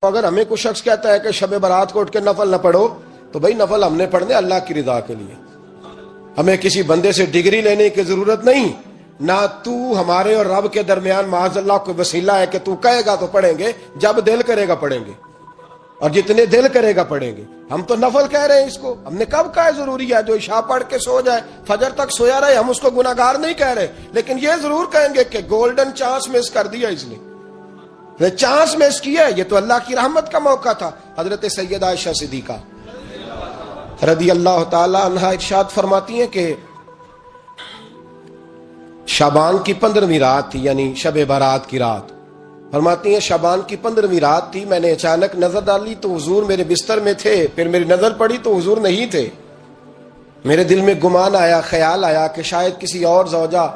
اگر ہمیں کوئی شخص کہتا ہے کہ شب برات کو اٹھ کے نفل نہ پڑھو، تو بھائی نفل ہم نے پڑھنے اللہ کی رضا کے لیے، ہمیں کسی بندے سے ڈگری لینے کی ضرورت نہیں، نہ تو ہمارے اور رب کے درمیان معاذ اللہ کوئی وسیلہ ہے کہ تو کہے گا تو پڑھیں گے، جب دل کرے گا پڑھیں گے، اور جتنے دل کرے گا پڑھیں گے۔ ہم تو نفل کہہ رہے ہیں اس کو، ہم نے کب کہا ہے ضروری ہے جو عشاء پڑھ کے سو جائے فجر تک سویا رہے، ہم اس کو گناہگار نہیں کہہ رہے، لیکن یہ ضرور کہیں گے کہ گولڈن چانس مس کر دیا اس نے، چانس مس کیا ہے، یہ تو اللہ کی رحمت کا موقع تھا۔ حضرت سیدہ عائشہ صدیقہ رضی اللہ تعالی عنہا ارشاد فرماتی ہیں کہ شعبان کی 15ویں رات تھی، یعنی شب برات کی رات، فرماتی ہیں شعبان کی 15ویں رات تھی، میں نے اچانک نظر ڈالی تو حضور میرے بستر میں تھے، پھر میری نظر پڑی تو حضور نہیں تھے، میرے دل میں گمان آیا، خیال آیا کہ شاید کسی اور زوجہ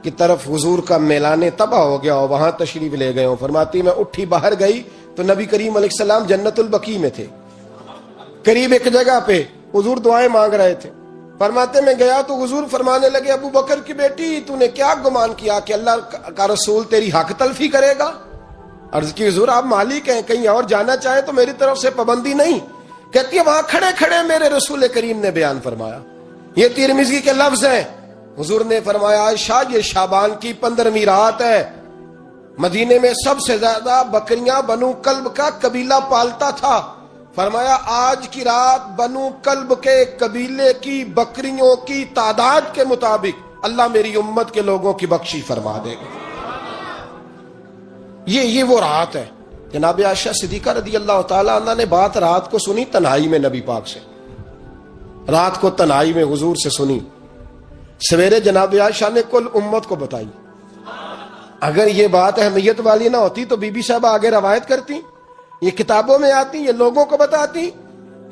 کی طرف حضور کا میلان تباہ ہو گیا ہو، وہاں تشریف لے گئے ہوں۔ فرماتی میں اٹھی باہر گئی تو نبی کریم علیہ السلام جنت البقیع میں تھے، قریب ایک جگہ پہ حضور دعائیں مانگ رہے تھے۔ فرماتے میں گیا تو حضور فرمانے لگے ابو بکر کی بیٹی تو نے کیا گمان کیا کہ اللہ کا رسول تیری حق تلفی کرے گا؟ عرض کی حضور آپ مالک ہیں، کہیں اور جانا چاہیں تو میری طرف سے پابندی نہیں۔ کہتی ہے وہاں کھڑے کھڑے میرے رسول کریم نے بیان فرمایا، یہ ترمذی کے لفظ ہیں، حضور نے فرمایا عائشہ یہ شعبان کی 15ویں رات ہے، مدینے میں سب سے زیادہ بکریاں بنو کلب کا قبیلہ پالتا تھا، فرمایا آج کی رات بنو کلب کے قبیلے کی بکریوں کی تعداد کے مطابق اللہ میری امت کے لوگوں کی بخشی فرما دے گا۔ یہ وہ رات ہے۔ جناب عائشہ صدیقہ رضی اللہ تعالی عنہ نے بات رات کو سنی تنہائی میں، نبی پاک سے رات کو تنہائی میں حضور سے سنی، سویرے جناب عائشہ نے کل امت کو بتائی۔ اگر یہ بات اہمیت والی نہ ہوتی تو بی بی صاحبہ آگے روایت کرتی، یہ کتابوں میں آتی، یہ لوگوں کو بتاتی۔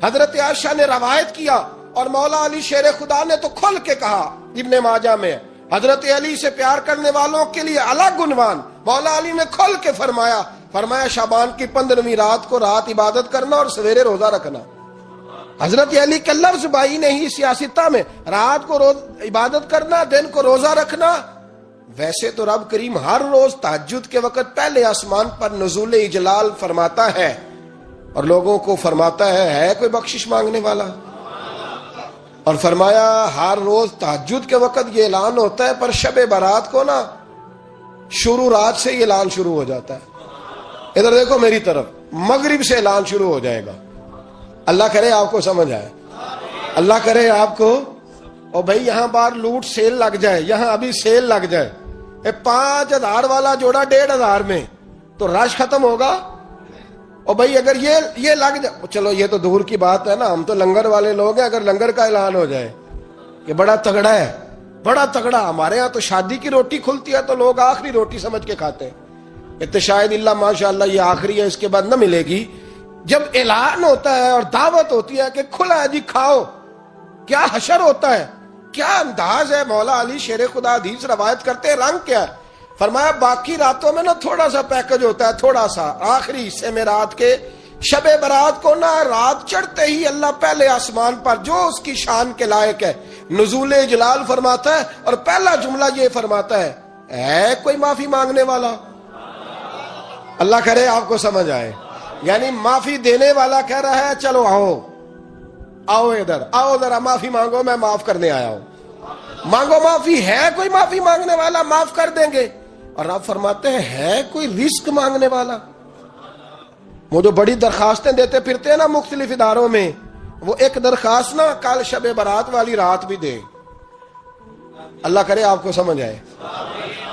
حضرت عائشہ نے روایت کیا اور مولا علی شیر خدا نے تو کھل کے کہا، ابن ماجہ میں حضرت علی سے پیار کرنے والوں کے لیے الگ عنوان، مولا علی نے کھل کے فرمایا شعبان کی 15ویں رات کو رات عبادت کرنا اور سویرے روزہ رکھنا۔ حضرت علی کے لفظ بائی نے ہی سیاستہ میں رات کو عبادت کرنا، دن کو روزہ رکھنا۔ ویسے تو رب کریم ہر روز تہجد کے وقت پہلے آسمان پر نزول اجلال فرماتا ہے اور لوگوں کو فرماتا ہے کوئی بخشش مانگنے والا؟ اور فرمایا ہر روز تہجد کے وقت یہ اعلان ہوتا ہے، پر شب برات کو نا شروع رات سے یہ اعلان شروع ہو جاتا ہے۔ ادھر دیکھو میری طرف، مغرب سے اعلان شروع ہو جائے گا۔ اللہ کرے آپ کو سمجھ آئے، اللہ کرے آپ کو، اور بھائی یہاں باہر لوٹ سیل لگ جائے، یہاں ابھی سیل لگ جائے، 5000 والا جوڑا 1500 میں، تو رش ختم ہوگا۔ اور بھائی اگر یہ لگ جائے، چلو یہ تو دور کی بات ہے نا، ہم تو لنگر والے لوگ ہیں، اگر لنگر کا اعلان ہو جائے کہ بڑا تگڑا ہے، بڑا تگڑا، ہمارے ہاں تو شادی کی روٹی کھلتی ہے تو لوگ آخری روٹی سمجھ کے کھاتے ہیں، تو شاید اللہ ماشاءاللہ یہ آخری ہے، اس کے بعد نہ ملے گی۔ جب اعلان ہوتا ہے اور دعوت ہوتی ہے کہ کھلا ہے جی کھاؤ، کیا حشر ہوتا ہے، کیا انداز ہے۔ مولا علی شیر خدا حدیث روایت کرتے ہیں، رنگ کیا ہے؟ فرمایا باقی راتوں میں نا تھوڑا سا پیکج ہوتا ہے، تھوڑا سا، آخری حصے میں رات کے شب برات کو نا رات چڑھتے ہی اللہ پہلے آسمان پر جو اس کی شان کے لائق ہے نزول جلال فرماتا ہے، اور پہلا جملہ یہ فرماتا ہے کوئی معافی مانگنے والا؟ اللہ کرے آپ کو سمجھ آئے، یعنی معافی دینے والا کہہ رہا ہے چلو آؤ ادھر، آؤ ذرا معافی مانگو، میں معاف کرنے آیا ہوں، مانگو معافی۔ ہے کوئی معافی مانگنے والا؟ معاف کر دیں گے۔ اور آپ فرماتے ہیں ہے کوئی رزق مانگنے والا؟ وہ جو بڑی درخواستیں دیتے پھرتے ہیں نا مختلف اداروں میں، وہ ایک درخواست نا کل شب برات والی رات بھی دے۔ اللہ کرے آپ کو سمجھ آئے۔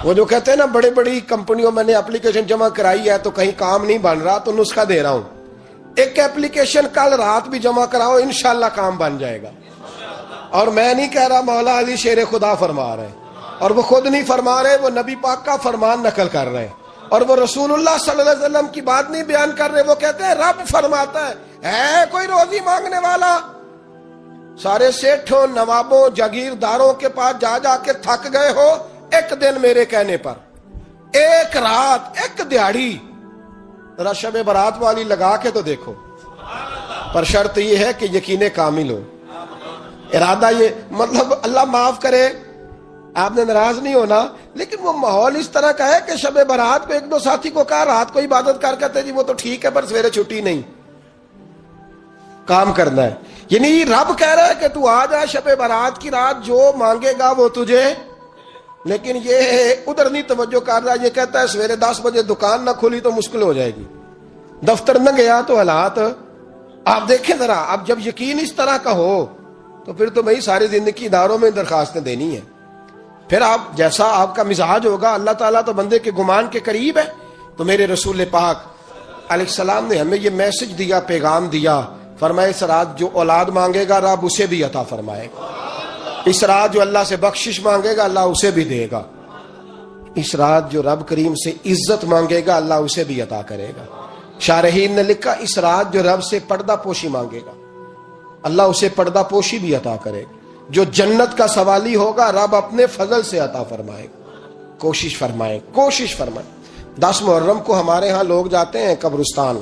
وہ جو کہتے ہیں نا بڑی بڑی کمپنیوں میں نے اپلیکیشن جمع کرائی ہے تو کہیں کام نہیں بن رہا تو نسخہ دے رہا ہوں، ایک اپلیکیشن کل رات بھی جمع کراؤ انشاءاللہ کام بن جائے گا۔ اور میں نہیں کہہ رہا، مولا علی شیر خدا فرما رہے ہیں، اور وہ خود نہیں فرما رہے، وہ نبی پاک کا فرمان نقل کر رہے ہیں، اور وہ رسول اللہ صلی اللہ علیہ وسلم کی بات نہیں بیان کر رہے، وہ کہتے ہیں رب فرماتا ہے کوئی روزی مانگنے والا؟ سارے سیٹھوں، نوابوں، جاگیرداروں کے پاس جا جا کے تھک گئے ہو، ایک دن میرے کہنے پر، ایک رات، ایک دیہڑی ذرا شب برات والی لگا کے تو دیکھو۔ پر شرط یہ ہے کہ یقین کامل ہو، ارادہ یہ، مطلب اللہ معاف کرے، آپ نے ناراض نہیں ہونا، لیکن وہ ماحول اس طرح کا ہے کہ شب برات کو ایک دو ساتھی کو کہا رات کو عبادت کر کہتے جی وہ تو ٹھیک ہے پر سویرے چھٹی نہیں، کام کرنا ہے. یعنی رب کہہ رہا ہے کہ تو آ جا شب برات کی رات، جو مانگے گا وہ تجھے. لیکن یہ ادھر نہیں توجہ کر رہا، یہ کہتا ہے سویرے 10 بجے دکان نہ کھلی تو مشکل ہو جائے گی، دفتر نہ گیا تو حالات. آپ دیکھیں ذرا، اب جب یقین اس طرح کا ہو تو پھر تو بھائی ساری زندگی اداروں میں درخواستیں دینی ہیں. پھر آپ جیسا آپ کا مزاج ہوگا، اللہ تعالیٰ تو بندے کے گمان کے قریب ہے. تو میرے رسول پاک علیہ السلام نے ہمیں یہ میسج دیا، پیغام دیا، فرمائے اس رات جو اولاد مانگے گا رب اسے بھی عطا فرمائے گا. اس رات جو اللہ سے بخشش مانگے گا اللہ اسے بھی دے گا. اس رات جو رب کریم سے عزت مانگے گا اللہ اسے بھی عطا کرے گا. شارحین نے لکھا اس رات جو رب سے پردہ پوشی مانگے گا اللہ اسے پردہ پوشی بھی عطا کرے گا. جو جنت کا سوالی ہوگا رب اپنے فضل سے عطا فرمائے گا. کوشش فرمائے. 10 محرم کو ہمارے ہاں لوگ جاتے ہیں قبرستان،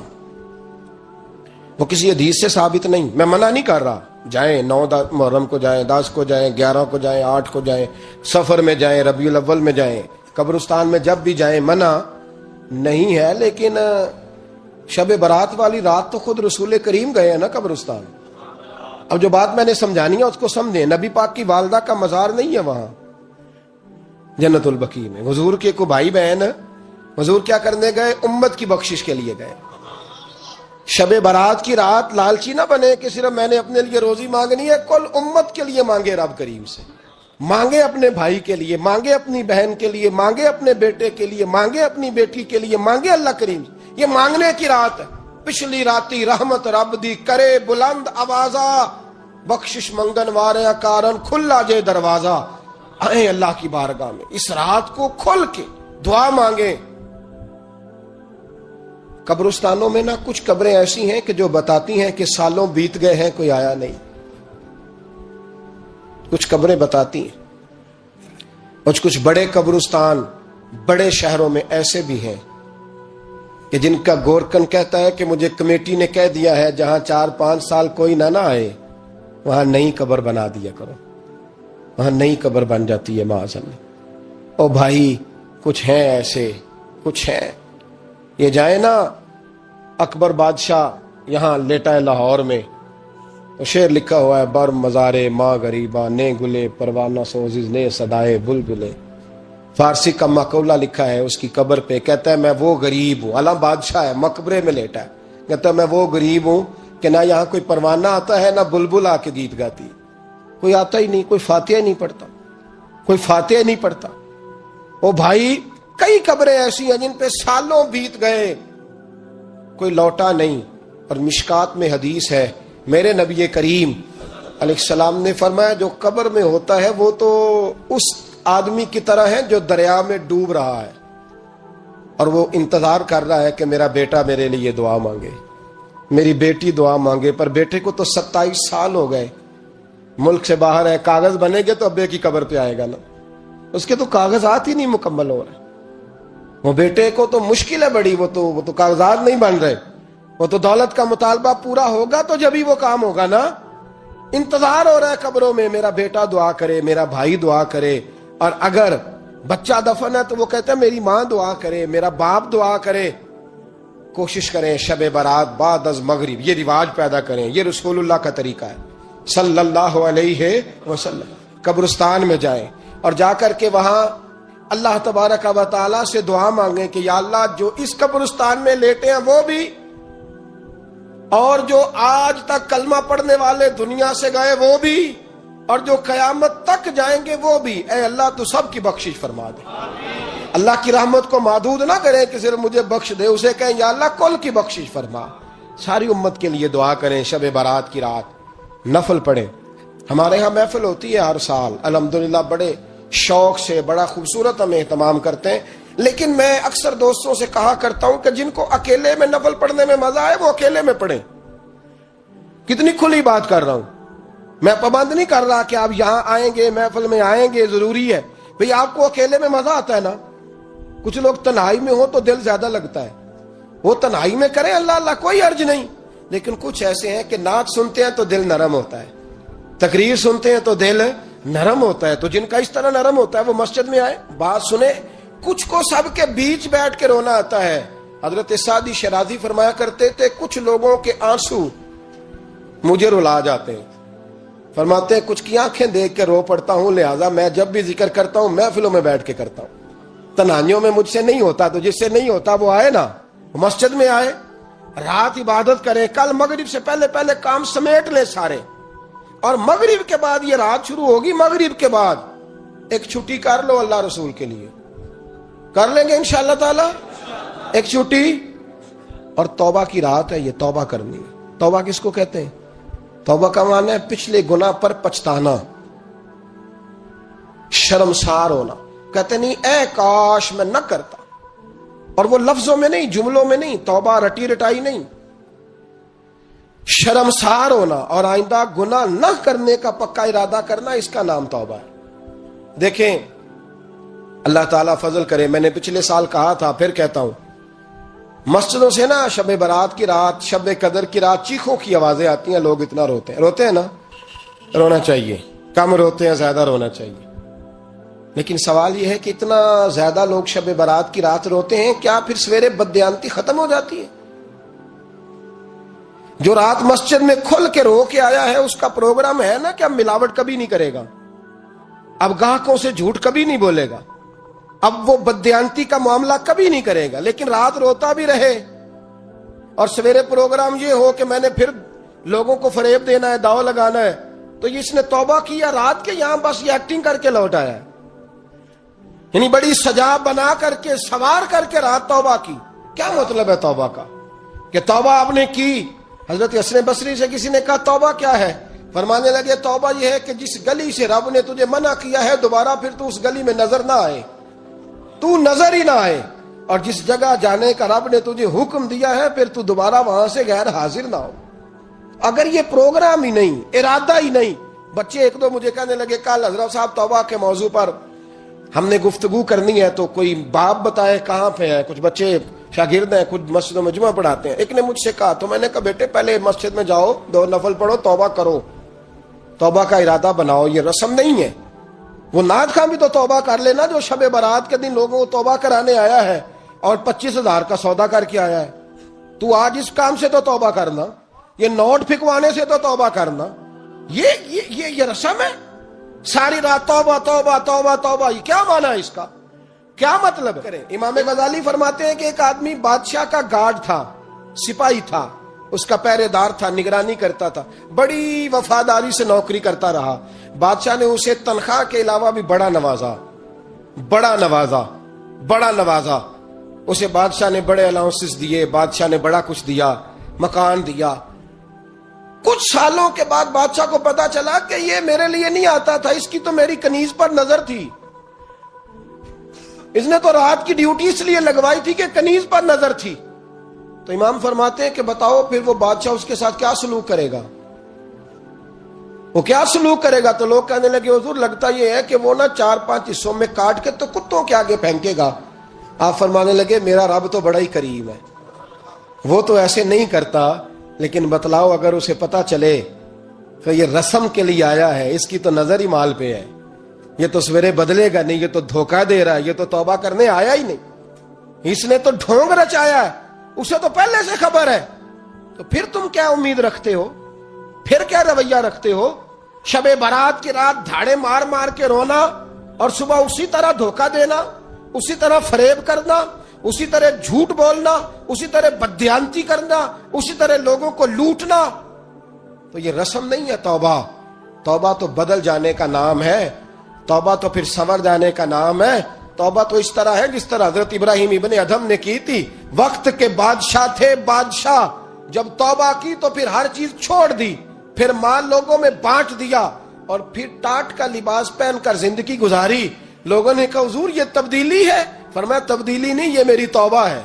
وہ کسی حدیث سے ثابت نہیں، میں منع نہیں کر رہا، جائیں 9 محرم کو جائیں، 10 کو جائیں، 11 کو جائیں، 8 کو جائیں، سفر میں جائیں، ربیع الاول میں جائیں، قبرستان میں جب بھی جائیں منع نہیں ہے. لیکن شب برات والی رات تو خود رسول کریم گئے ہیں نا قبرستان. اب جو بات میں نے سمجھانی ہے اس کو سمجھیں. نبی پاک کی والدہ کا مزار نہیں ہے وہاں جنت البقیع میں. حضور کے کو بھائی بہن، حضور کیا کرنے گئے؟ امت کی بخشش کے لیے گئے. شب برات کی رات لالچی نہ بنے کہ صرف میں نے اپنے لیے روزی مانگنی ہے، کل امت کے لیے مانگے رب کریم سے. مانگے اپنے بھائی کے لیے، مانگے اپنی بہن کے لیے، مانگے اپنے بیٹے کے لیے، مانگے اپنی بیٹی کے لیے، مانگے اللہ کریم سے. یہ مانگنے کی رات ہے. پچھلی راتی رحمت رب دی کرے بلند آوازہ، بخشش منگن واریاں کارن کھلا جے دروازہ. آئیں اللہ کی بارگاہ میں اس رات کو کھل کے دعا مانگیں. قبرستانوں میں نہ کچھ قبریں ایسی ہیں کہ جو بتاتی ہیں کہ سالوں بیت گئے ہیں کوئی آیا نہیں. کچھ قبریں بتاتی ہیں. اور کچھ بڑے قبرستان بڑے شہروں میں ایسے بھی ہیں کہ جن کا گورکن کہتا ہے کہ مجھے کمیٹی نے کہہ دیا ہے جہاں 4-5 سال کوئی نہ آئے وہاں نئی قبر بنا دیا کرو. وہاں نئی قبر بن جاتی ہے معاذ اللہ. او بھائی کچھ ہیں ایسے، کچھ ہیں. یہ جائے نا اکبر بادشاہ یہاں لیٹا ہے لاہور میں، شعر لکھا ہوا ہے بر مزارے ماں غریبا نے گلے پروانہ سوزز نے صدائے بلبلے. فارسی کا مقولہ لکھا ہے اس کی قبر پہ، کہتا ہے میں وہ غریب ہوں. اعلیٰ بادشاہ ہے مقبرے میں لیٹا ہے، کہتا ہے میں وہ غریب ہوں کہ نہ یہاں کوئی پروانہ آتا ہے نہ بلبل آ کے گیت گاتی. کوئی آتا ہی نہیں، کوئی فاتحہ نہیں پڑھتا، کوئی فاتحہ نہیں پڑھتا. او بھائی کئی قبریں ایسی ہیں جن پہ سالوں بیت گئے کوئی لوٹا نہیں. اور مشکات میں حدیث ہے میرے نبی کریم علیہ السلام نے فرمایا جو قبر میں ہوتا ہے وہ تو اس آدمی کی طرح ہے جو دریا میں ڈوب رہا ہے اور وہ انتظار کر رہا ہے کہ میرا بیٹا میرے لیے دعا مانگے، میری بیٹی دعا مانگے. پر بیٹے کو تو 27 سال ہو گئے، ملک سے باہر ہے. کاغذ بنے گے تو ابے کی قبر پہ آئے گا نا، اس کے تو کاغذات ہی نہیں مکمل ہو رہے. وہ بیٹے کو تو مشکل ہے بڑی، وہ تو کاغذات نہیں بن رہے. وہ تو دولت کا مطالبہ پورا ہوگا تو جب ہی وہ کام ہوگا نا. انتظار ہو رہا ہے قبروں میں میرا بیٹا دعا کرے، میرا بھائی دعا کرے. اور اگر بچہ دفن ہے تو وہ کہتا ہے میری ماں دعا کرے، میرا باپ دعا کرے. کوشش کریں شب برات بعد از مغرب یہ رواج پیدا کریں. یہ رسول اللہ کا طریقہ ہے صلی اللہ علیہ وسلم. قبرستان میں جائیں اور جا کر کے وہاں اللہ تبارک و تعالی سے دعا مانگیں کہ یا اللہ جو اس قبرستان میں لیٹے ہیں وہ بھی، اور جو آج تک کلمہ پڑھنے والے دنیا سے گئے وہ بھی، اور جو قیامت تک جائیں گے وہ بھی. اے اللہ تو سب کی بخشش فرما دے. اللہ کی رحمت کو محدود نہ کریں کہ صرف مجھے بخش دے، اسے کہیں یا اللہ کل کی بخشش فرما. ساری امت کے لیے دعا کریں. شب برات کی رات نفل پڑھیں. ہمارے ہاں محفل ہوتی ہے ہر سال الحمدللہ، بڑے شوق سے بڑا خوبصورت ہم اہتمام کرتے ہیں. لیکن میں اکثر دوستوں سے کہا کرتا ہوں کہ جن کو اکیلے میں نفل پڑھنے میں مزہ آئے وہ اکیلے میں پڑھیں. کتنی کھلی بات کر رہا ہوں. میں پابند نہیں کر رہا کہ آپ یہاں آئیں گے محفل میں آئیں گے ضروری ہے. بھئی آپ کو اکیلے میں مزہ آتا ہے نا. کچھ لوگ تنہائی میں ہو تو دل زیادہ لگتا ہے، وہ تنہائی میں کریں اللہ اللہ کوئی عرض نہیں. لیکن کچھ ایسے ہیں کہ نعت سنتے ہیں تو دل نرم ہوتا ہے، تقریر سنتے ہیں تو دل نرم ہوتا ہے. تو جن کا اس طرح نرم ہوتا ہے وہ مسجد میں آئے, بات سنے. کچھ کو سب کے بیچ بیٹھ کے رونا آتا ہے. حضرت سعدی شرازی فرمایا کرتے تھے کچھ لوگوں کے آنسو مجھے رلا جاتے ہیں. فرماتے ہیں کچھ کی آنکھیں دیکھ کے رو پڑتا ہوں, لہذا میں جب بھی ذکر کرتا ہوں محفلوں میں بیٹھ کے کرتا ہوں. تنہائیوں میں مجھ سے نہیں ہوتا, تو جس سے نہیں ہوتا وہ آئے نا, مسجد میں آئے, رات عبادت کریں. کل مغرب سے پہلے پہلے کام سمیٹ لیں سارے, اور مغرب کے بعد یہ رات شروع ہوگی, مغرب کے بعد ایک چھٹی کر لو اللہ رسول کے لیے. کر لیں گے انشاءاللہ تعالی ایک چھٹی. اور توبہ کی رات ہے یہ, توبہ کرنی ہے. توبہ کس کو کہتے ہیں؟ توبہ کا معنی ہے پچھلے گناہ پر پچھتانا, شرمسار ہونا. کہتے نہیں اے کاش میں نہ کرتا, اور وہ لفظوں میں نہیں, جملوں میں نہیں, توبہ رٹی رٹائی نہیں, شرمسار ہونا اور آئندہ گناہ نہ کرنے کا پکا ارادہ کرنا, اس کا نام توبہ ہے. دیکھیں اللہ تعالیٰ فضل کرے, میں نے پچھلے سال کہا تھا پھر کہتا ہوں, مسجدوں سے نا شب برات کی رات, شب قدر کی رات چیخوں کی آوازیں آتی ہیں, لوگ اتنا روتے ہیں نا. رونا چاہیے, کم روتے ہیں زیادہ رونا چاہیے. لیکن سوال یہ ہے کہ اتنا زیادہ لوگ شب برات کی رات روتے ہیں, کیا پھر سویرے بددیانتی ختم ہو جاتی ہے؟ جو رات مسجد میں کھل کے رو کے آیا ہے اس کا پروگرام ہے نا کہ اب ملاوٹ کبھی نہیں کرے گا, اب گاہکوں سے جھوٹ کبھی نہیں بولے گا, اب وہ بددیانتی کا معاملہ کبھی نہیں کرے گا. لیکن رات روتا بھی رہے اور سویرے پروگرام یہ ہو کہ میں نے پھر لوگوں کو فریب دینا ہے, داؤ لگانا ہے, تو اس نے توبہ کیا رات کے, یہاں بس یہ ایکٹنگ کر کے لوٹ آیا ہے. یعنی بڑی سجا بنا کر کے سوار کر کے رات توبہ کی. کیا مطلب ہے توبہ کا؟ کہ توبہ آپ نے کی. حضرت حسن بصری سے کسی نے کہا توبہ کیا ہے؟ فرمانے لگے توبہ یہ ہے کہ جس گلی سے رب نے تجھے منع کیا ہے دوبارہ پھر تو اس گلی میں نظر نہ آئے, تو نظر ہی نہ آئے. اور جس جگہ جانے کا رب نے تجھے حکم دیا ہے پھر تو دوبارہ وہاں سے غیر حاضر نہ ہو. اگر یہ پروگرام ہی نہیں, ارادہ ہی نہیں. بچے ایک دو مجھے کہنے لگے کل حضرت صاحب توبہ کے موضوع پر ہم نے گفتگو کرنی ہے, تو کوئی باب بتائے کہاں پہ ہے. کچھ بچے شاگرد ہیں, کچھ مسجد و مجمع پڑھاتے ہیں. ایک نے مجھ سے کہا, تو میں نے کہا بیٹے پہلے مسجد میں جاؤ, 2 نفل پڑھو, توبہ کرو, توبہ کا ارادہ بناؤ. یہ رسم نہیں ہے. وہ نعت خان بھی تو توبہ کر لینا جو شب برات کے دن لوگوں کو توبہ کرانے آیا ہے اور 25,000 کا سودا کر کے آیا ہے. تو آج اس کام سے تو توبہ کرنا, یہ نوٹ پھکوانے سے تو توبہ کرنا. یہ رسم ہے. ساری رات توبہ توبہ توبہ توبہ, یہ کیا معنی ہے اس کا؟ کیا مطلب کریں؟ امام غزالی فرماتے ہیں کہ ایک آدمی بادشاہ کا گارڈ تھا, سپاہی تھا, اس کا پہرے دار تھا, نگرانی کرتا تھا, بڑی وفاداری سے نوکری کرتا رہا. بادشاہ نے اسے تنخواہ کے علاوہ بھی بڑا نوازا. اسے بادشاہ نے بڑے الاؤنسز دیے, بادشاہ نے بڑا کچھ دیا, مکان دیا. کچھ سالوں کے بعد بادشاہ کو پتا چلا کہ یہ میرے لیے نہیں آتا تھا, اس کی تو میری کنیز پر نظر تھی. اس نے تو رات کی ڈیوٹی اس لیے لگوائی تھی کہ کنیز پر نظر تھی. تو امام فرماتے ہیں کہ بتاؤ پھر وہ بادشاہ اس کے ساتھ کیا سلوک کرے گا؟ وہ کیا سلوک کرے گا؟ تو لوگ کہنے لگے حضور لگتا یہ ہے کہ وہ نا 4-5 حصوں میں کاٹ کے تو کتوں کے آگے پھینکے گا. آپ فرمانے لگے میرا رب تو بڑا ہی کریم ہے, وہ تو ایسے نہیں کرتا. لیکن بتلاؤ اگر اسے پتا چلے کہ یہ رسم کے لیے آیا ہے, اس کی تو نظر ہی مال پہ ہے, یہ تو سویرے بدلے گا نہیں, یہ تو دھوکہ دے رہا ہے, یہ تو توبہ کرنے آیا ہی نہیں, اس نے تو ڈھونگ رچایا ہے, اسے تو پہلے سے خبر ہے. تو پھر تم کیا امید رکھتے ہو؟ پھر کیا رویہ رکھتے ہو؟ شب برات کی رات دھاڑے مار مار کے رونا اور صبح اسی طرح دھوکہ دینا, اسی طرح فریب کرنا, اسی طرح جھوٹ بولنا, اسی طرح بددیانتی کرنا, اسی طرح لوگوں کو لوٹنا. تو یہ رسم نہیں ہے توبہ. توبہ تو بدل جانے کا نام ہے, توبہ تو پھر سنور جانے کا نام ہے. توبہ تو اس طرح ہے جس طرح حضرت ابراہیم ابن ادھم نے کی تھی. وقت کے بادشاہ تھے بادشاہ, جب توبہ کی تو پھر ہر چیز چھوڑ دی, پھر مال لوگوں میں بانٹ دیا اور پھر ٹاٹ کا لباس پہن کر زندگی گزاری. لوگوں نے کہا حضور یہ تبدیلی ہے. فرمایا تبدیلی نہیں, یہ میری توبہ ہے,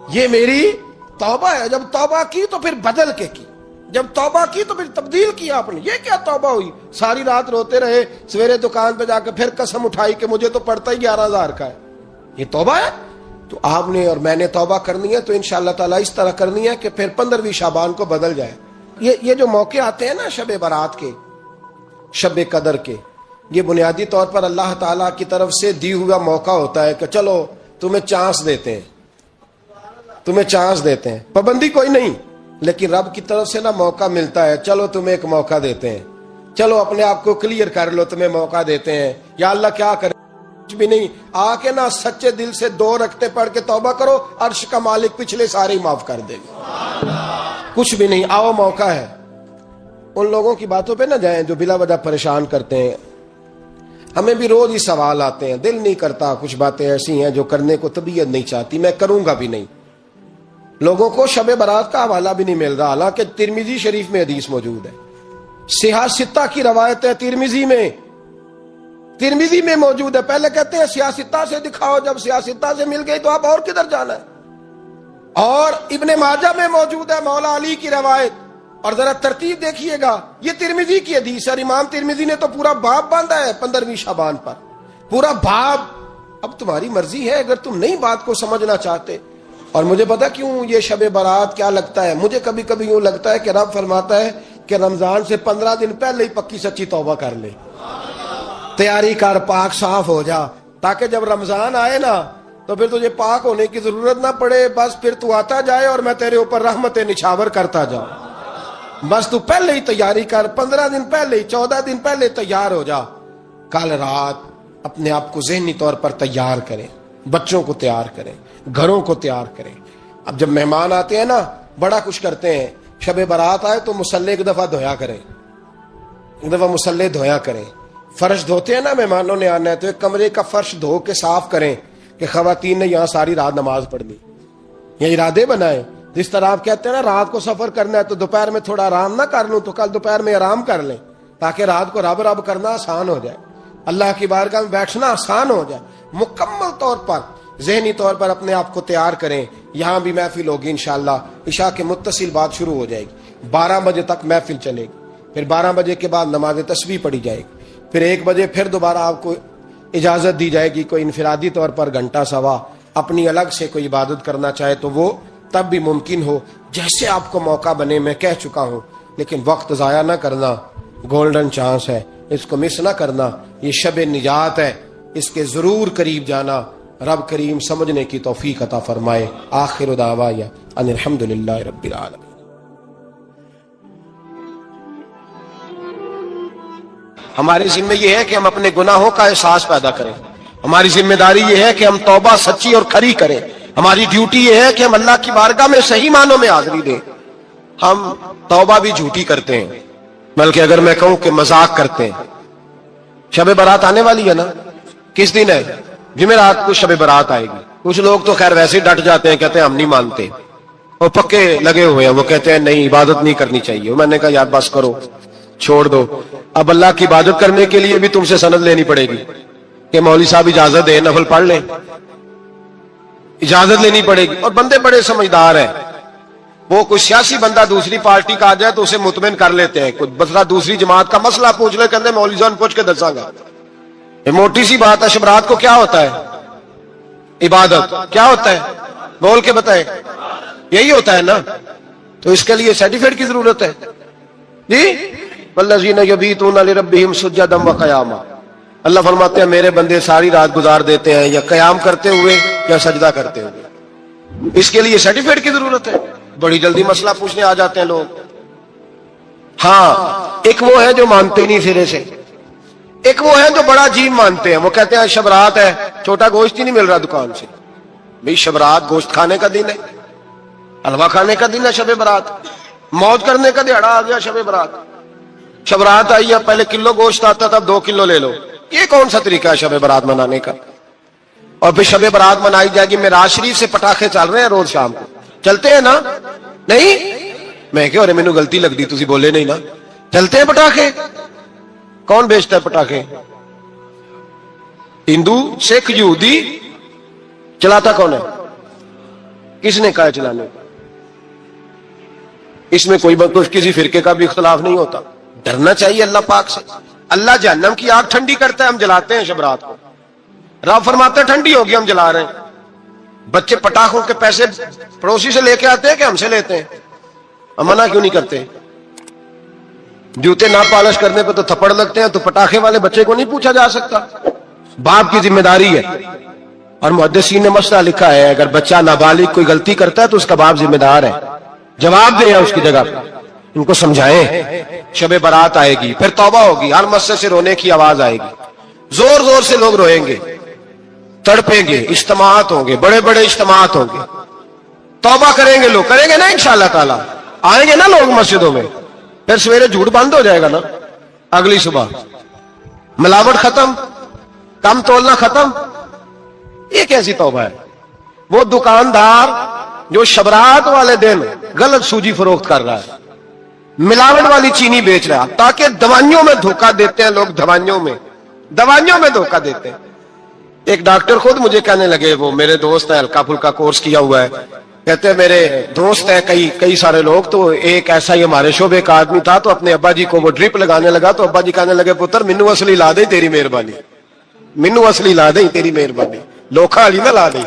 یہ میری توبہ ہے. جب توبہ کی تو پھر بدل کے کی, جب توبہ کی تو پھر تبدیل کیا آپ نے. یہ کیا توبہ ہوئی؟ ساری رات روتے رہے, سویرے دکان پہ جا کے پھر قسم اٹھائی کہ مجھے تو پڑتا ہی 11,000 کا ہے. یہ توبہ ہے؟ تو آپ نے اور میں نے توبہ کرنی ہے تو انشاءاللہ تعالی اس طرح کرنی ہے کہ پھر 15ویں شعبان کو بدل جائے. یہ جو موقع آتے ہیں نا شب برات کے, شب قدر کے, یہ بنیادی طور پر اللہ تعالیٰ کی طرف سے دی ہوا موقع ہوتا ہے کہ چلو تمہیں چانس دیتے ہیں، تمہیں چانس دیتے ہیں، پابندی کوئی نہیں، لیکن رب کی طرف سے نا موقع ملتا ہے، چلو تمہیں ایک موقع دیتے ہیں، چلو اپنے آپ کو کلیئر کر لو، تمہیں موقع دیتے ہیں۔ یا اللہ کیا کرے؟ کچھ بھی نہیں، آ کے نا سچے دل سے 2 رکعتیں پڑھ کے توبہ کرو، عرش کا مالک پچھلے سارے ہی معاف کر دے گا۔ کچھ بھی نہیں، آؤ موقع ہے۔ ان لوگوں کی باتوں پہ نہ جائیں جو بلا وجہ پریشان کرتے ہیں۔ ہمیں بھی روز ہی سوال آتے ہیں، دل نہیں کرتا، کچھ باتیں ایسی ہیں جو کرنے کو طبیعت نہیں چاہتی، میں کروں گا بھی نہیں۔ لوگوں کو شب برات کا حوالہ بھی نہیں مل رہا، حالانکہ ترمذی شریف میں حدیث موجود ہے، صحاح ستہ کی روایت ہے، ترمذی میں موجود ہے۔ پہلے کہتے ہیں صحاح ستہ سے دکھاؤ، جب صحاح ستہ سے مل گئی تو آپ اور کدھر جانا ہے؟ اور ابن ماجہ میں موجود ہے مولا علی کی روایت، اور ذرا ترتیب دیکھیے گا، یہ ترمذی کی حدیث ہے، امام ترمذی نے تو پورا باب باندھا ہے 15ویں شعبان پر، پورا باب۔ اب تمہاری مرضی ہے، اگر تم نئی بات کو سمجھنا چاہتے۔ اور مجھے پتا کیوں یہ شب برات کیا لگتا ہے، مجھے کبھی کبھی یوں لگتا ہے کہ رب فرماتا ہے کہ رمضان سے 15 دن پہلے ہی پکی سچی توبہ کر لے، تیاری کر، پاک صاف ہو جا، تاکہ جب رمضان آئے نا تو پھر تجھے پاک ہونے کی ضرورت نہ پڑے، بس پھر تو آتا جائے اور میں تیرے اوپر رحمتیں نچھاور کرتا جاؤں۔ بس تو پہلے ہی تیاری کر، 15 دن پہلے ہی، 14 دن پہلے تیار ہو جا۔ کل رات اپنے آپ کو ذہنی طور پر تیار کریں، بچوں کو تیار کریں، گھروں کو تیار کریں۔ اب جب مہمان آتے ہیں نا بڑا کچھ کرتے ہیں، شب برات آئے تو مصلے ایک دفعہ دھویا کریں، ایک دفعہ مصلے دھویا کریں۔ فرش دھوتے ہیں نا، مہمانوں نے آنا ہے تو ایک کمرے کا فرش دھو کے صاف کریں کہ خواتین نے یہاں ساری رات نماز پڑھنی، یہ ارادے بنائیں۔ جس طرح آپ کہتے ہیں نا رات کو سفر کرنا ہے تو دوپہر میں تھوڑا آرام نہ کر لوں تو کل دوپہر میں آرام کر لیں، تاکہ رات کو رب رب کرنا آسان ہو جائے، اللہ کی بارگاہ میں بیٹھنا آسان ہو جائے۔ مکمل طور پر ذہنی طور پر اپنے آپ کو تیار کریں۔ یہاں بھی محفل ہوگی انشاءاللہ، عشاء کے متصل بعد شروع ہو جائے گی، 12 بجے تک محفل چلے گی، پھر 12 بجے کے بعد نماز تسبیح پڑھی جائے گی، پھر 1 بجے پھر دوبارہ آپ کو اجازت دی جائے گی، کوئی انفرادی طور پر گھنٹہ سوا اپنی الگ سے کوئی عبادت کرنا چاہے تو وہ تب بھی ممکن ہو، جیسے آپ کو موقع بنے۔ میں کہہ چکا ہوں، لیکن وقت ضائع نہ کرنا، گولڈن چانس ہے، اس کو مس نہ کرنا، یہ شب نجات ہے، اس کے ضرور قریب جانا۔ رب کریم سمجھنے کی توفیق عطا فرمائے۔ آخر دعوایا ان الحمدللہ رب العالمین۔ ہماری ذمہ یہ ہے کہ ہم اپنے گناہوں کا احساس پیدا کریں، ہماری ذمہ داری یہ ہے کہ ہم توبہ سچی اور کھری کریں، ہماری ڈیوٹی یہ ہے کہ ہم اللہ کی بارگاہ میں صحیح معنوں میں حاضری دیں۔ ہم توبہ بھی جھوٹی کرتے ہیں، بلکہ اگر میں کہوں کہ مذاق کرتے ہیں۔ شب برات آنے والی ہے نا، کس دن ہے؟ جمعرات کو شب برات آئے گی۔ کچھ لوگ تو خیر ویسے ڈٹ جاتے ہیں، کہتے ہیں ہم نہیں مانتے، وہ پکے لگے ہوئے ہیں، وہ کہتے ہیں نہیں عبادت نہیں کرنی چاہیے۔ میں نے کہا یار بس کرو، چھوڑ دو، اب اللہ کی عبادت کرنے کے لیے بھی تم سے سند لینی پڑے گی کہ مولوی صاحب اجازت دیں، نفل پڑھ لیں، اجازت لینی پڑے گی۔ اور بندے بڑے سمجھدار ہیں، وہ کوئی سیاسی بندہ دوسری پارٹی کا آ جائے تو اسے مطمئن کر لیتے ہیں، کچھ بسرا دوسری جماعت کا مسئلہ پوچھ لے، کہتے ہیں مولوی صاحب پوچھ کے دساں گا۔ یہ موٹی سی بات ہے۔ شب رات کو کیا ہوتا ہے؟ عبادت۔ کیا ہوتا ہے؟ بول کے بتائیں۔ یہی ہوتا ہے نا، تو اس کے لیے سرٹیفکیٹ کی ضرورت ہے جی۔ والذین یبیتون لربہم سجدا وقیاما، اللہ فرماتے ہیں میرے بندے ساری رات گزار دیتے ہیں یا قیام کرتے ہوئے یا سجدہ کرتے ہوئے، اس کے لیے سرٹیفکیٹ کی ضرورت ہے۔ بڑی جلدی مسئلہ پوچھنے آ جاتے ہیں لوگ۔ ہاں، ایک وہ ہے جو مانتے نہیں سرے سے، ایک وہ ہے جو بڑا عجیب مانتے ہیں، وہ کہتے ہیں شب رات ہے، چھوٹا گوشت ہی نہیں مل رہا دکان سے۔ بھئی شب رات گوشت کھانے کا دن ہے، حلوہ کھانے کا دن ہے شب برات، موج کرنے کا دہاڑا آ گیا شب برات۔ شب رات آئی ہے، پہلے کلو گوشت آتا تھا، اب 2 کلو لے لو۔ یہ کون سا طریقہ ہے شب برات منانے کا؟ اور پھر شب برات منائی جائے گی، معراج شریف سے پٹاخے چل رہے ہیں روز شام کو، چلتے ہیں نا؟ نہیں، میں کہ اور مینوں غلطی لگتی، تسی بولے نہیں نا، چلتے ہیں پٹاخے۔ کون بیچتا ہے پٹاخے؟ ہندو، سکھ، یہودی؟ چلاتا کون ہے؟ کس نے کہا چلانے؟ اس میں کوئی کسی فرقے کا بھی اختلاف نہیں ہوتا۔ ڈرنا چاہیے اللہ پاک سے۔ اللہ جہنم کی آگ ٹھنڈی کرتا ہے، ہم جلاتے ہیں شب رات کو۔ رب فرماتا ہے ٹھنڈی ہوگی، ہم جلا رہے ہیں۔ بچے پٹاخوں کے پیسے پڑوسی سے لے کے آتے ہیں کہ ہم سے لیتے ہیں؟ ہم منع کیوں نہیں کرتے؟ جوتے نہ پالش کرنے پہ تو تھپڑ لگتے ہیں، تو پٹاخے والے بچے کو نہیں پوچھا جا سکتا؟ باپ کی ذمہ داری ہے۔ اور محدثین نے مسئلہ لکھا ہے، اگر بچہ نابالغ کوئی غلطی کرتا ہے تو اس کا باپ ذمہ دار ہے، جواب دے اس کی جگہ پر، ان کو سمجھائیں۔ شب برات آئے گی، پھر توبہ ہوگی، ہر مسجد سے رونے کی آواز آئے گی، زور زور سے لوگ روئیں گے، تڑپیں گے، اجتماعات ہوں گے، بڑے بڑے اجتماعات ہوں گے، توبہ کریں گے لوگ، کریں گے نا انشاءاللہ تعالی، آئیں گے نا لوگ مسجدوں میں، پھر سویرے جھوٹ بند ہو جائے گا نا، اگلی صبح ملاوٹ ختم، کم تولنا ختم۔ یہ کیسی توبہ ہے؟ وہ دکاندار جو شبرات والے دن غلط سوجی فروخت کر رہا ہے، ملاوٹ والی چینی بیچ رہا ہے، تاکہ دوائیوں میں دھوکہ دیتے ہیں لوگ، دوائیوں میں دھوکہ دیتے ہیں۔ ایک ڈاکٹر خود مجھے کہنے لگے، وہ میرے دوست ہیں، ہلکا پھلکا کورس کیا ہوا ہے، کہتے ہیں میرے دوست ہیں کئی سارے لوگ، تو ایک ایسا ہی ہمارے شعبے کا آدمی تھا، تو اپنے ابا جی کو وہ ڈرپ لگانے لگا، تو ابا جی کہنے لگے پتر مینو اصلی لا دے تیری مہربانی، مینو اصلی لا دے تیری مہربانی، لوکھا علی نہ لا دے۔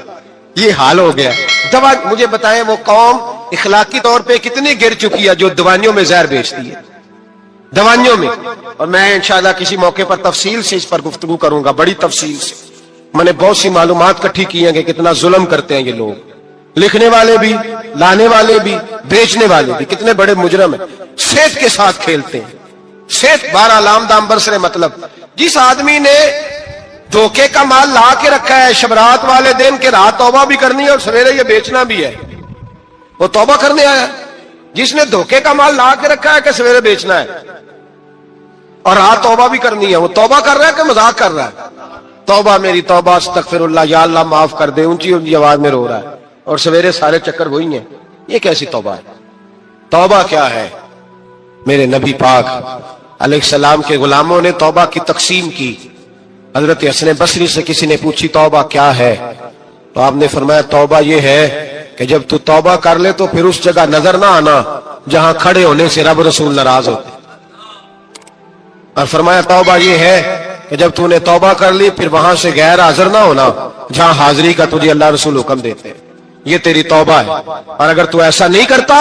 یہ حال ہو گیا۔ دوا مجھے بتائیں وہ قوم اخلاقی طور پہ کتنی گر چکی ہے جو دوائیوں میں زہر بیچتی ہے، دوائیوں میں۔ اور میں انشاءاللہ کسی موقع پر تفصیل سے اس پر گفتگو کروں گا، بڑی تفصیل سے۔ میں نے بہت سی معلومات اکٹھی کی ہیں کہ کتنا ظلم کرتے ہیں یہ لوگ، لکھنے والے بھی، لانے والے بھی، بیچنے والے بھی، کتنے بڑے مجرم ہیں، صحت کے ساتھ کھیلتے ہیں۔ صحت بارہ لام دام برسرے مطلب، جس آدمی نے دھوکے کا مال لا کے رکھا ہے شبرات والے دن کے رات توبہ بھی کرنی ہے اور سویرے یہ بیچنا بھی ہے، وہ توبہ کرنے آیا۔ جس نے دھوکے کا مال لا کے رکھا ہے کہ سویرے بیچنا ہے اور رات توبہ بھی کرنی ہے، وہ توبہ کر رہا ہے کہ مذاق کر رہا ہے؟ توبہ میری توبہ، استغفر اللہ، یا اللہ معاف کر دے، اونچی اونچی آواز میں رو رہا ہے، اور سویرے سارے چکر وہی ہیں۔ یہ کیسی توبہ ہے؟ توبہ کیا ہے؟ میرے نبی پاک علیہ السلام کے غلاموں نے توبہ کی تقسیم کی۔ حضرت حسن بصری سے کسی نے پوچھی توبہ کیا ہے، تو آپ نے فرمایا توبہ یہ ہے کہ جب تو توبہ کر لے تو پھر اس جگہ نظر نہ آنا جہاں کھڑے ہونے سے رب رسول ناراض ہوتے، اور فرمایا توبہ یہ ہے کہ جب تو نے توبہ کر لی پھر وہاں سے غیر حاضر نہ ہونا جہاں حاضری کا تجھے اللہ رسول حکم دیتے ہیں، یہ تیری توبہ ہے۔ اور اگر تو ایسا نہیں کرتا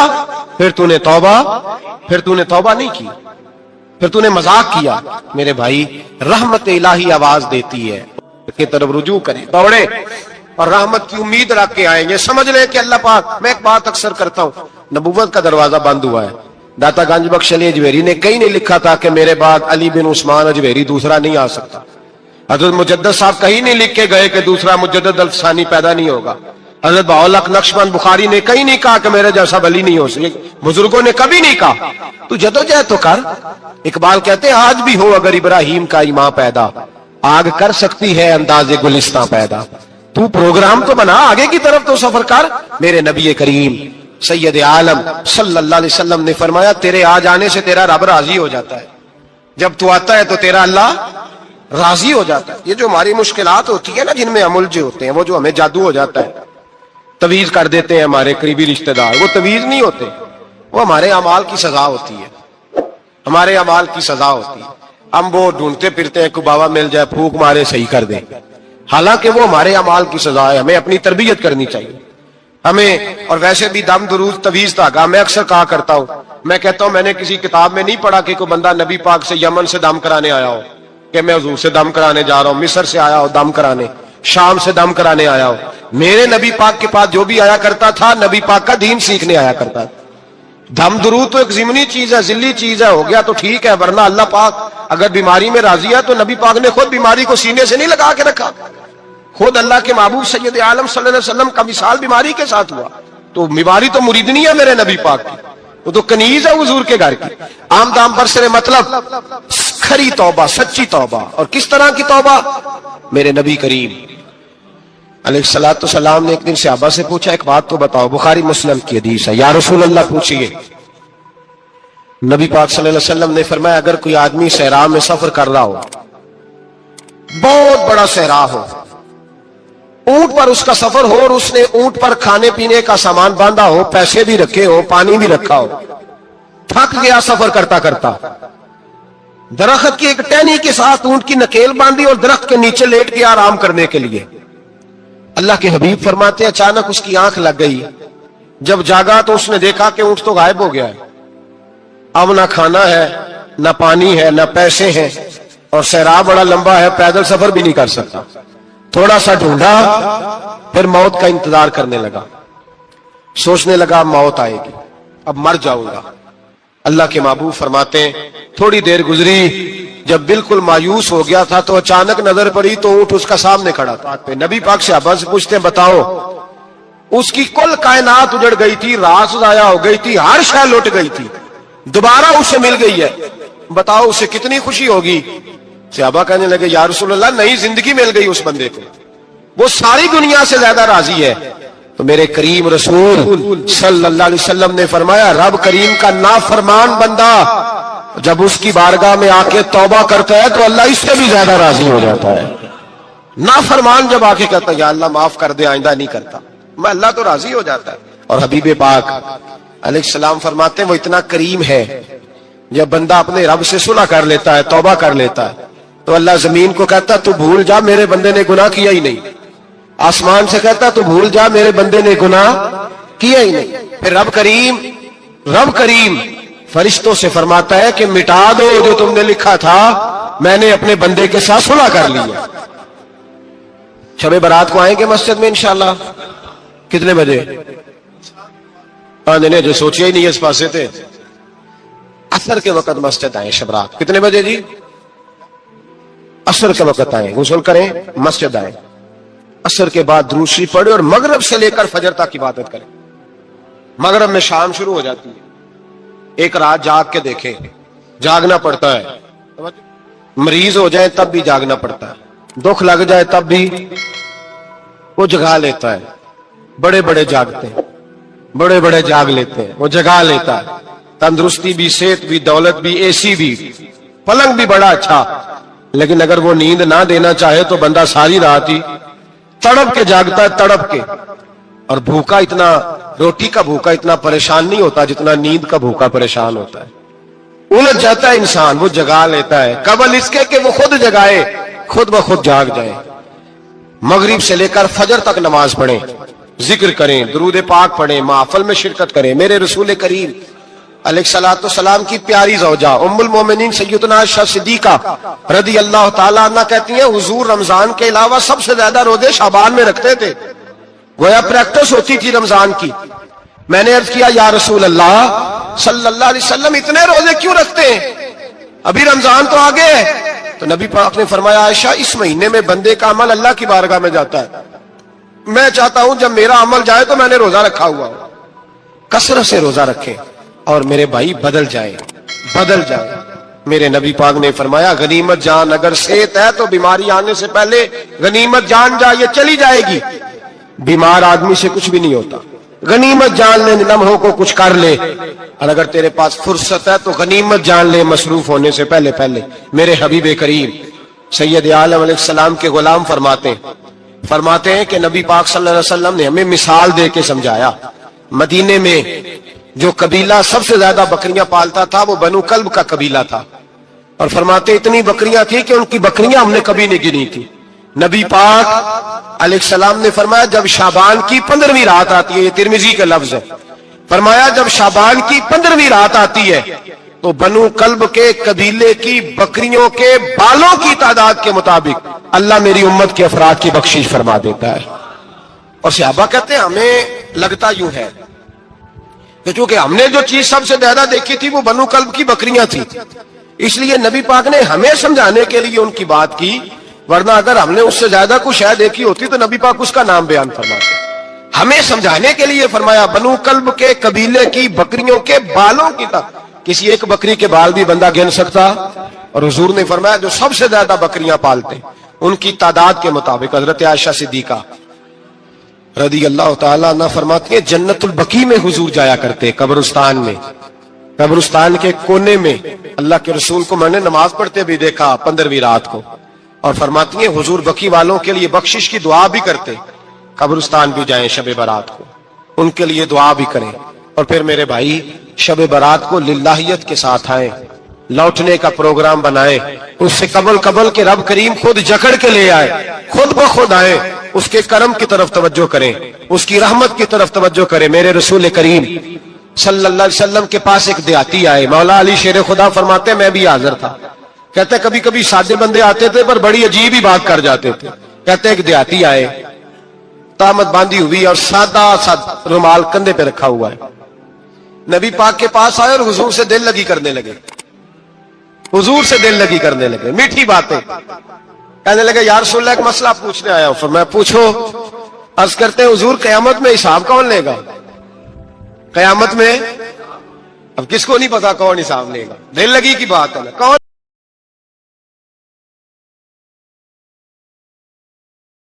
پھر تو نے توبہ نہیں کی، پھر تو نے مذاق کیا۔ میرے بھائی رحمت الہی آواز دیتی ہے کہ طرف رجوع کریں، دوڑے اور رحمت کی امید رکھ کے آئیں گے، سمجھ لیں کہ اللہ پاک۔ میں ایک بات اکثر کرتا ہوں، نبوت کا دروازہ بند ہوا ہے۔ داتا گنج بخش علی اجویری نے کہیں نہیں لکھا تھا کہ میرے بعد علی بن عثمان اجویری دوسرا نہیں آ سکتا۔ حضرت مجدد صاحب کہیں نہیں لکھ کے گئے کہ دوسرا مجدد الثانی پیدا نہیں ہوگا۔ حضرت بہاءالحق نقشبند بخاری نے کہیں نہیں کہا کہ میرے جیسا ولی نہیں ہو سکے، بزرگوں نے کبھی نہیں کہا۔ تو جدوجہد تو کر۔ اقبال کہتے ہیں آج بھی ہو اگر ابراہیم کا ایمان پیدا، آگ کر سکتی ہے انداز گلستاں پیدا۔ تو پروگرام تو بنا، آگے کی طرف تو سفر کر۔ میرے نبی کریم سید عالم صلی اللہ علیہ وسلم نے فرمایا تیرے آ جانے سے تیرا رب راضی ہو جاتا ہے، جب تو آتا ہے تو تیرا اللہ راضی ہو جاتا ہے۔ یہ جو ہماری مشکلات ہوتی ہے نا، جن میں ہم الجھے ہوتے ہیں، وہ جو ہمیں جادو ہو جاتا ہے، تویز کر دیتے ہیں ہمارے قریبی رشتہ دار، وہ تویز نہیں ہوتے، وہ ہمارے اعمال کی سزا ہوتی ہے، ہمارے اعمال کی سزا ہوتی ہے۔ ہم وہ ڈھونڈتے پھرتے ہیں کہ بابا مل جائے پھونک مارے صحیح کر دیں، حالانکہ وہ ہمارے اعمال کی سزا ہے۔ ہمیں اپنی تربیت کرنی چاہیے ہمیں۔ اور ویسے بھی دم درود تویز دھاگا میں اکثر کہا کرتا ہوں، میں کہتا ہوں میں نے کسی کتاب میں نہیں پڑھا کہ کوئی بندہ نبی پاک سے یمن سے دم کرانے آیا ہو کہ میں حضور سے دم کرانے جا رہا ہوں، مصر سے آیا ہو دم کرانے، شام سے دم کرانے آیا ہو۔ میرے نبی پاک کے پاس جو بھی آیا کرتا تھا نبی پاک کا دین سیکھنے آیا کرتا تھا۔ دم درود تو ایک ضمنی چیز ہے، ذلی چیز ہے، ہو گیا تو ٹھیک ہے، ورنہ اللہ پاک اگر بیماری میں راضی ہے تو نبی پاک نے خود بیماری کو سینے سے نہیں لگا کے رکھا، خود اللہ کے محبوب سید عالم صلی اللہ علیہ وسلم کا وصال بیماری کے ساتھ ہوا، تو بیماری تو مریدنی ہے میرے نبی پاک کی، وہ تو کنیز ہے حضور کے گھر کی۔ عام دام برسرے مطلب کھری توبہ، سچی توبہ۔ اور کس طرح کی توبہ؟ میرے نبی کریم علیہ الصلوۃ والسلام نے ایک دن صحابہ سے پوچھا ایک بات تو بتاؤ، بخاری مسلم کی حدیث ہے، یا رسول اللہ پوچھئے۔ نبی پاک صلی اللہ علیہ وسلم نے فرمایا اگر کوئی آدمی صحرا میں سفر کر رہا ہو، بہت بڑا صحرا ہو، اونٹ پر اس کا سفر ہو اور اس نے اونٹ پر کھانے پینے کا سامان باندھا ہو، پیسے بھی رکھے ہو، پانی بھی رکھا ہو، تھک گیا سفر کرتا کرتا، درخت کی ایک ٹہنی کے ساتھ اونٹ کی نکیل باندھی اور درخت کے نیچے لیٹ گیا آرام کرنے کے لیے۔ اللہ کے حبیب فرماتے ہیں اچانک اس کی آنکھ لگ گئی، جب جاگا تو اس نے دیکھا کہ اونٹ تو غائب ہو گیا ہے، اب نہ کھانا ہے نہ پانی ہے، نہ پیسے ہیں، اور صحرا بڑا لمبا ہے، پیدل سفر بھی نہیں کر سکتا. تھوڑا سا ڈھونڈا، پھر موت کا انتظار کرنے لگا. سوچنے لگا موت آئے گی، اب مر جاؤں گا. اللہ کے محبوب فرماتے ہیں تھوڑی دیر گزری، جب بالکل مایوس ہو گیا تھا تو اچانک نظر پڑی تو اونٹ اس کا سامنے کھڑا تھا. نبی پاک صحابہ سے پوچھتے ہیں بتاؤ، اس کی کل کائنات اجڑ گئی تھی، راس ضائع ہو گئی تھی، ہر شے لٹ گئی تھی، دوبارہ اسے مل گئی ہے، بتاؤ اسے کتنی خوشی ہوگی. صحابہ کہنے لگے یا رسول اللہ نئی زندگی مل گئی اس بندے کو، وہ ساری دنیا سے زیادہ راضی ہے. تو میرے کریم رسول صلی اللہ علیہ وسلم نے فرمایا رب کریم کا نافرمان بندہ جب اس کی بارگاہ میں آ کے توبہ کرتا ہے تو اللہ اس سے بھی زیادہ راضی ہو جاتا ہے. نافرمان جب آ کے کہتا ہے یا اللہ معاف کر دے، آئندہ نہیں کرتا، میں اللہ تو راضی ہو جاتا ہے. اور حبیب پاک علیہ السلام فرماتے ہیں وہ اتنا کریم ہے، جب بندہ اپنے رب سے صلح کر لیتا ہے، توبہ کر لیتا ہے، تو اللہ زمین کو کہتا تو بھول جا میرے بندے نے گناہ کیا ہی نہیں. آسمان سے کہتا تو بھول جا میرے بندے نے گناہ کیا ہی نہیں. پھر رب کریم فرشتوں سے فرماتا ہے کہ مٹا دو جو تم نے لکھا تھا، میں نے اپنے بندے کے ساتھ صلح کر لیا. شب برات کو آئیں گے مسجد میں انشاءاللہ. کتنے بجے؟ نہیں جو سوچیا ہی نہیں اس پاسے تھے. عصر کے وقت مسجد آئیں شب رات. کتنے بجے جی؟ عصر کے وقت آئیں، غسل کریں، مسجد آئیں، عصر کے بعد درود شریف پڑھیں اور مغرب سے لے کر فجر تک عبادت کریں. مغرب میں شام شروع ہو جاتی ہے. ایک رات جاگ کے دیکھیں، جاگنا پڑتا ہے. مریض ہو جائے تب بھی جاگنا پڑتا ہے، دکھ لگ جائے تب بھی وہ جگا لیتا ہے. بڑے بڑے جاگتے ہیں، بڑے بڑے جاگ لیتے ہیں، وہ جگا لیتا ہے. تندرستی بھی، صحت بھی، دولت بھی، اے سی بھی، پلنگ بھی بڑا اچھا. لیکن اگر وہ نیند نہ دینا چاہے تو بندہ ساری رات ہی تڑپ کے جاگتا ہے، تڑپ کے. اور بھوکا اتنا، روٹی کا بھوکا اتنا پریشان نہیں ہوتا جتنا نیند کا بھوکا پریشان ہوتا ہے. الجھ جاتا ہے انسان، وہ جگا لیتا ہے قبل اس کے کہ وہ خود جگائے، خود بخود جاگ جائے. مغرب سے لے کر فجر تک نماز پڑھیں، ذکر کریں، درود پاک پڑھیں، محفل میں شرکت کریں. میرے رسول کریم علیہ الصلوۃ والسلام کی پیاری زوجہ ام المومنین سیدنا عائشہ صدیقہ رضی اللہ تعالیٰ عنہ کہتی ہیں حضور رمضان کے علاوہ سب سے زیادہ روزے شعبان میں رکھتے تھے، گویا پریکٹس ہوتی تھی رمضان کی. میں نے عرض کیا یا رسول اللہ صلی اللہ علیہ وسلم اتنے روزے کیوں رکھتے ہیں، ابھی رمضان تو آگے ہے. تو نبی پاک نے فرمایا عائشہ اس مہینے میں بندے کا عمل اللہ کی بارگاہ میں جاتا ہے، میں چاہتا ہوں جب میرا عمل جائے تو میں نے روزہ رکھا ہوا ہو. کثرت سے روزہ رکھیں اور میرے بھائی بدل جائے. میرے نبی پاک نے فرمایا غنیمت جان اگر صحت ہے تو بیماری آنے سے پہلے غنیمت جان جا، یہ چلی جائے گی. بیمار آدمی سے کچھ بھی نہیں ہوتا. غنیمت جان لے، لمحوں کو کچھ کر لے، اور اگر تیرے پاس فرصت ہے تو غنیمت جان لے مصروف ہونے سے پہلے. میرے حبیب کریم سید عالم علیہ السلام کے غلام فرماتے ہیں کہ نبی پاک صلی اللہ علیہ وسلم نے ہمیں مثال دے کے سمجھایا. مدینے میں جو قبیلہ سب سے زیادہ بکریاں پالتا تھا وہ بنو کلب کا قبیلہ تھا، اور فرماتے اتنی بکریاں تھیں کہ ان کی بکریاں ہم نے کبھی نہیں گنی تھی. نبی پاک علیہ السلام نے فرمایا جب شعبان کی 15ویں رات آتی ہے، یہ ترمذی کا لفظ ہے، فرمایا جب شعبان کی 15ویں رات آتی ہے تو بنو کلب کے قبیلے کی بکریوں کے بالوں کی تعداد کے مطابق اللہ میری امت کے افراد کی بخشش فرما دیتا ہے. اور صحابہ کہتے ہیں ہمیں لگتا یوں ہے کہ چونکہ ہم نے جو چیز سب سے زیادہ دیکھی تھی وہ بنو کلب کی بکریاں تھی، اس لیے نبی پاک نے ہمیں سمجھانے کے لیے ان کی بات کی، ورنہ اگر ہم نے اس سے زیادہ کچھ شے دیکھی ہوتی تو نبی پاک اس کا نام بیان فرماتے. ہمیں سمجھانے کے لیے فرمایا بنو کلب کے قبیلے کی بکریوں کے بالوں کی کسی ایک بکری کے بال بھی بندہ گن سکتا. اور حضور نے فرمایا جو سب سے زیادہ بکریاں پالتے ان کی تعداد کے مطابق حضرت عائشہ صدیقہ رضی اللہ تعالیٰ عنہ فرماتی ہیں جنت البقیع میں حضور جایا کرتے، قبرستان میں، قبرستان کے کونے میں. اللہ کے رسول کو میں نے نماز پڑھتے بھی دیکھا 15ویں رات کو، اور فرماتی ہیں حضور بقیع والوں کے لیے بخشش کی دعا بھی کرتے. قبرستان بھی جائیں شب برات کو، ان کے لیے دعا بھی کریں. اور پھر میرے بھائی شب برات کو للہیت کے ساتھ آئیں، لوٹنے کا پروگرام بنائیں. اس سے قبل کے رب کریم خود جکڑ کے لے آئے، خود بخود آئے، اس کے کرم کی طرف توجہ کریں، اس کی رحمت کی طرف توجہ کریں. میرے رسول کریم صلی اللہ علیہ وسلم کے پاس ایک دیہاتی آئے. مولا علی شیر خدا فرماتے ہیں میں بھی حاضر تھا. کہتے کبھی کبھی سادے بندے آتے تھے پر بڑی عجیب ہی بات کر جاتے تھے. کہتے ایک دیہاتی آئے, تامت باندھی ہوئی اور سادہ سا رومال کندھے پہ رکھا ہوا ہے. نبی پاک کے پاس آئے اور حضور سے دل لگی کرنے لگے. حضور سے دل لگی کرنے لگے, میٹھی باتیں کہنے لگے. یا رسول اللہ ایک مسئلہ پوچھنے آیا ہوں. فرمایا پوچھو. عرض کرتے ہیں حضور قیامت میں حساب کون لے گا؟ قیامت میں اب کس کو نہیں پتا کون حساب لے گا, دل لگی کی بات ہے نا. کون